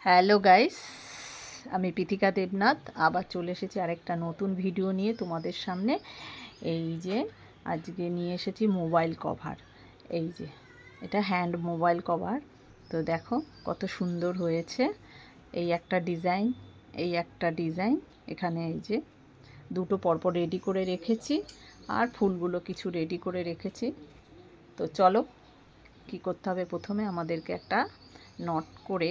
Hello guys, আমি পীতিকা দেবনাথ আবার চলে এসেছি আরেকটা নতুন ভিডিও নিয়ে তোমাদের সামনে। এই যে আজকে নিয়ে এসেছি মোবাইল কভার। এই যে এটা হ্যান্ড মোবাইল কভার। তো দেখো কত সুন্দর হয়েছে। এই একটা ডিজাইন, এই একটা ডিজাইন। এখানে এই যে দুটো পরপর রেডি করে রেখেছি, আর ফুলগুলো কিছু রেডি করে রেখেছি। তো চলো কি করতে হবে, প্রথমে আমাদেরকে একটা নট করে,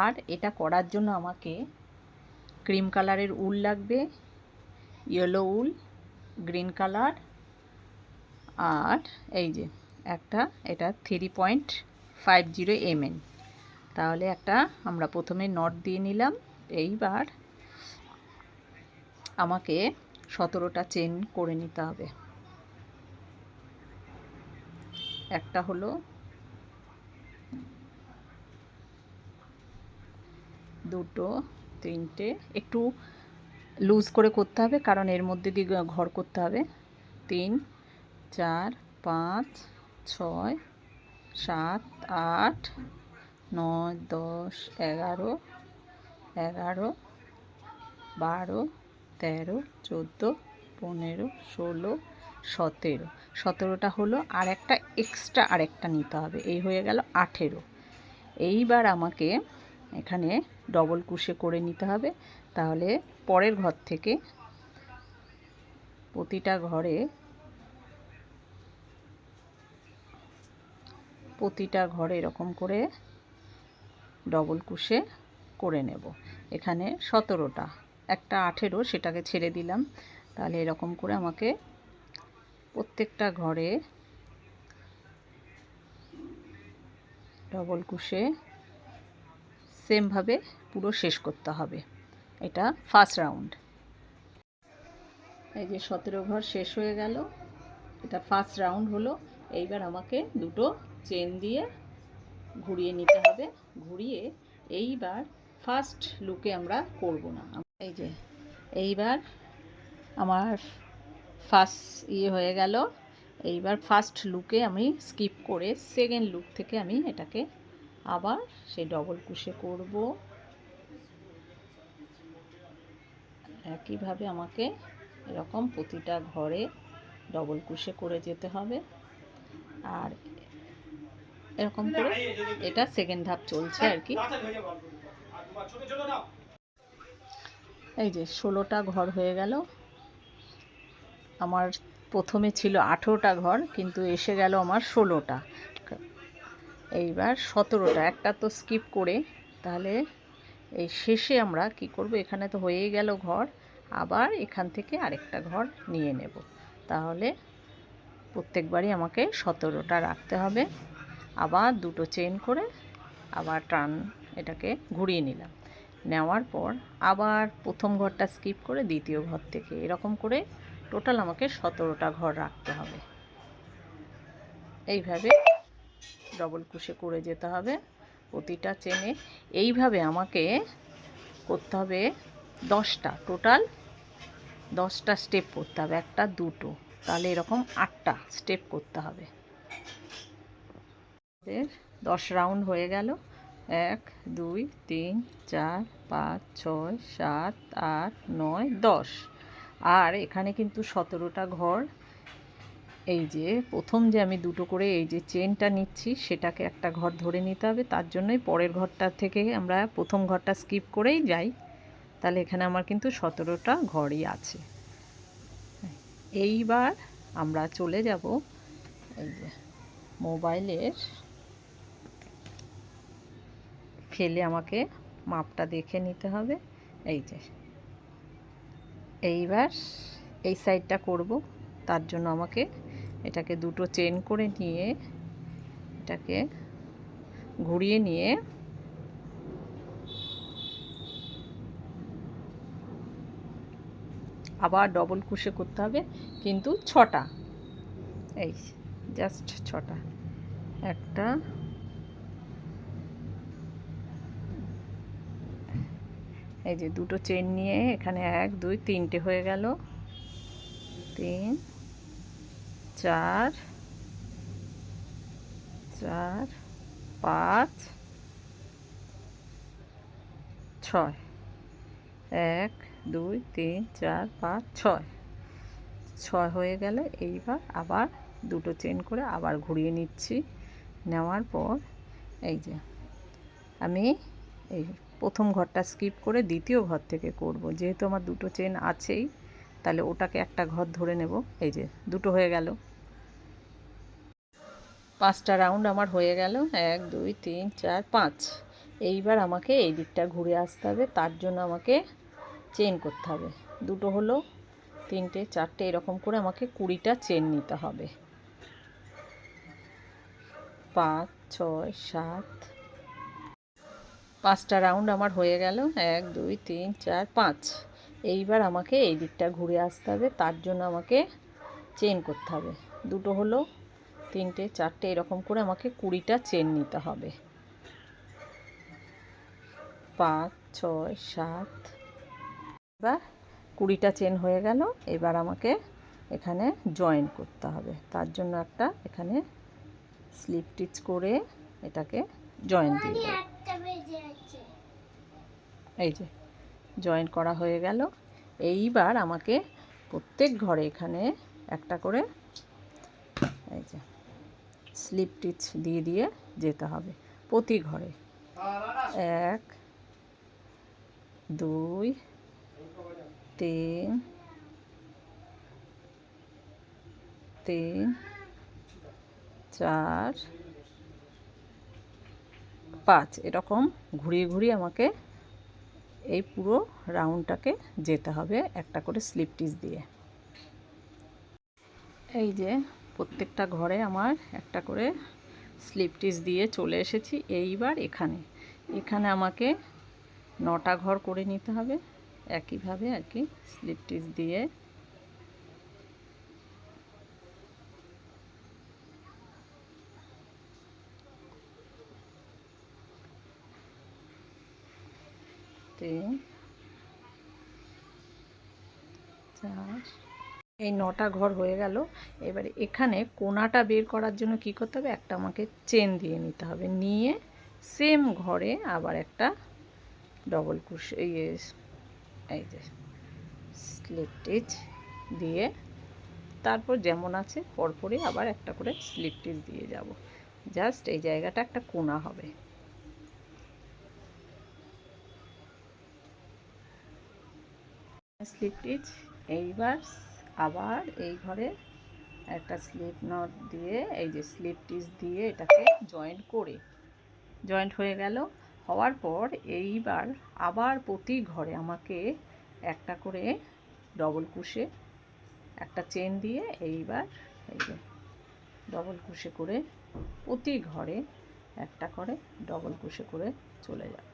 আর এটা করার জন্য আমাকে ক্রিম কালারের উল লাগবে, ইয়েলো উল, গ্রিন কালার, আর এই যে একটা এটা 3.50 mm। তাহলে একটা আমরা প্রথমে নট দিয়ে নিলাম। এইবার আমাকে 17টা চেন করে নিতে হবে। একটা হলো, দুটো, তিনটে, একটু লুজ করে করতে হবে কারণ এর মধ্যে দিয়ে ঘর করতে হবে। 3, 4, 5, 6, 7, 8, 9, 10, 11, 12, 13, 14, 15, 16, 17। 17টা হলো, আর একটা এক্সট্রা আরেকটা নিতে হবে। এই হয়ে গেল 18। এইবার আমাকে এখানে ডবল কুশে করে নিতে হবে। তাহলে পরের ঘর থেকে প্রতিটা ঘরে এরকম করে ডবল কুশে করে নেব। এখানে 17টা, একটা 18, সেটাকে ছেড়ে দিলাম। তাহলে এরকম করে আমাকে প্রত্যেকটা ঘরে ডবল কুশে সেমভাবে পুরো শেষ করতে হবে। এটা ফার্স্ট রাউন্ড। এই যে 17 ঘর শেষ হয়ে গেল, এটা ফার্স্ট রাউন্ড হলো। এইবার আমাকে দুটো চেন দিয়ে ঘুরিয়ে নিতে হবে। ঘুরিয়ে এইবার ফার্স্ট লুকে আমরা করব না। এই যে এইবার আমার ফার্স্ট হয়ে গেল। এইবার ফার্স্ট লুকে আমি স্কিপ করে সেকেন্ড লুক থেকে আমি এটাকে আবার সেই ডবল কুশে করব। একইভাবে আমাকে এরকম প্রতিটা ঘরে ডবল কুশে করে যেতে হবে। আর এরকম করে এটা সেকেন্ড ধাপ চলছে আর কি। এই যে 16টা ঘর হয়ে গেল। আমার প্রথমে ছিল 18টা ঘর, কিন্তু এসে গেল আমার 16টা। এইবার 17টা, একটা তো স্কিপ করে, তাহলে এই শেষে আমরা কি করব, এখানে তো হয়েই গেল ঘর, আবার এখান থেকে আরেকটা ঘর নিয়ে নেব। তাহলে প্রত্যেকবারই আমাকে 17টা রাখতে হবে। আবার দুটো চেন করে আবার টার্ন এটাকে ঘুরিয়ে নিলাম। নেওয়ার পর আবার প্রথম ঘরটা স্কিপ করে দ্বিতীয় ঘর থেকে এরকম করে টোটাল আমাকে 17টা ঘর রাখতে হবে। এইভাবে ডবল কুশে করে যেতে হবে প্রতিটা চেনে। এইভাবে আমাকে করতে হবে 10টা, টোটাল 10টা স্টেপ করতে হবে, একটা দুটো, তাহলে এরকম 8টা স্টেপ করতে হবে। 10 রাউন্ড হয়ে গেল। 1, 2, 3, 4, 5, 6, 7, 8, 9, 10। আর এখানে কিন্তু 17টা ঘর। এই যে প্রথম যে আমি দুটো করে এই যে চেনটা নিচ্ছি, সেটাকে একটা ঘর ধরে নিতে হবে। তার জন্যই পরের ঘরটা থেকে আমরা প্রথম ঘরটা স্কিপ করেই যাই। তাহলে এখানে আমার কিন্তু 17টা ঘরই আছে। এইবার আমরা চলে যাব এই যে মোবাইলের ফেলে আমাকে মাপটা দেখে নিতে হবে। এই যে এইবার এই সাইডটা করব, তার জন্য আমাকে এটাকে দুটো চেন করে নিয়ে এটাকে ঘুরিয়ে নিয়ে আবার ডবল কুশে করতে হবে, কিন্তু 6টা। এই জাস্ট 6টা, একটা, এই যে দুটো চেন নিয়ে এখানে 1, 2, 3টে হয়ে গেল। 3, 4, 4, 5 6, 1 2 3 4 5 6, 6 হয়ে গেল। এইবার আবার দুটো চেন করে আবার ঘুরিয়ে নিচ্ছি। নেওয়ার পর এই যে আমি এই প্রথম ঘরটা স্কিপ করে দ্বিতীয় ঘর থেকে করব, যেহেতু আমার দুটো চেন আছেই, তাহলে ওটাকে একটা ঘর ধরে নেব। এই যে দুটো হয়ে গেল। 5টা রাউন্ড আমার হয়ে গেল, 1 2 3 4 5। এইবার আমাকে এই দিকটা ঘুরে আসতে হবে, তার জন্য আমাকে চেন করতে হবে। দুটো হলো, 3টে 4টে এরকম করে আমাকে 20টা চেন নিতে হবে। 5 6 7। 5টা রাউন্ড আমার হয়ে গেল, 1 2 3 4 5। এইবার আমাকে এই দিকটা ঘুরে আসতে হবে, তার জন্য আমাকে চেন করতে হবে। দুটো হলো, 3টে 4টে এরকম করে আমাকে 20টা চেন নিতে হবে। 5 6 7। এবার 20টা চেন হয়ে গেল। এবার আমাকে এখানে জয়েন করতে হবে, তার জন্য একটা এখানে স্লিপ স্টিচ করে এটাকে জয়েন দিয়ে দেব। এই যে জয়েন করা হয়ে গেল। এইবার আমাকে প্রত্যেক ঘরে এখানে একটা করে এই যে স্লিপ স্টিচ দিয়ে দিয়ে যেতে হবে প্রতি ঘরে। 1 2 3 3 4 5, এরকম ঘুরিয়ে ঘুরিয়ে আমাকে এই পুরো রাউন্ডটাকে যেতে হবে একটা করে স্লিপ স্টিচ দিয়ে। এই যে প্রত্যেকটা ঘরে আমার একটা করে স্লিপ স্টিচ দিয়ে চলে এসেছি। এইবার এখানে এখানে আমাকে 9টা ঘর করে নিতে হবে একইভাবে আর কি, স্লিপ স্টিচ দিয়ে। এই 9টা ঘর হয়ে গেল। এবারে এখানে কোনাটা বের করার জন্য কি করতে হবে, একটা আমাকে চেন দিয়ে নিতে হবে, নিয়ে সেম ঘরে আবার একটা ডবল ক্রোশে এই যে স্লিপ স্টিচ দিয়ে, তারপর যেমন আছে পরপরই আবার একটা করে স্লিপ স্টিচ দিয়ে যাব। জাস্ট এই জায়গাটা একটা কোনা হবে। Slip stitch. এইবার আবার এই ঘরে একটা স্লিপ নট দিয়ে এই যে স্লিপ স্টিচ দিয়ে এটাকে জয়েন্ট হয়ে গেল। হওয়ার পর এইবার আবার প্রতি ঘরে আমাকে একটা করে ডবল ক্রোশে একটা চেন দিয়ে এইবার এই যে ডবল ক্রোশে করে প্রতি ঘরে একটা করে ডবল ক্রোশে করে চলে যাবে।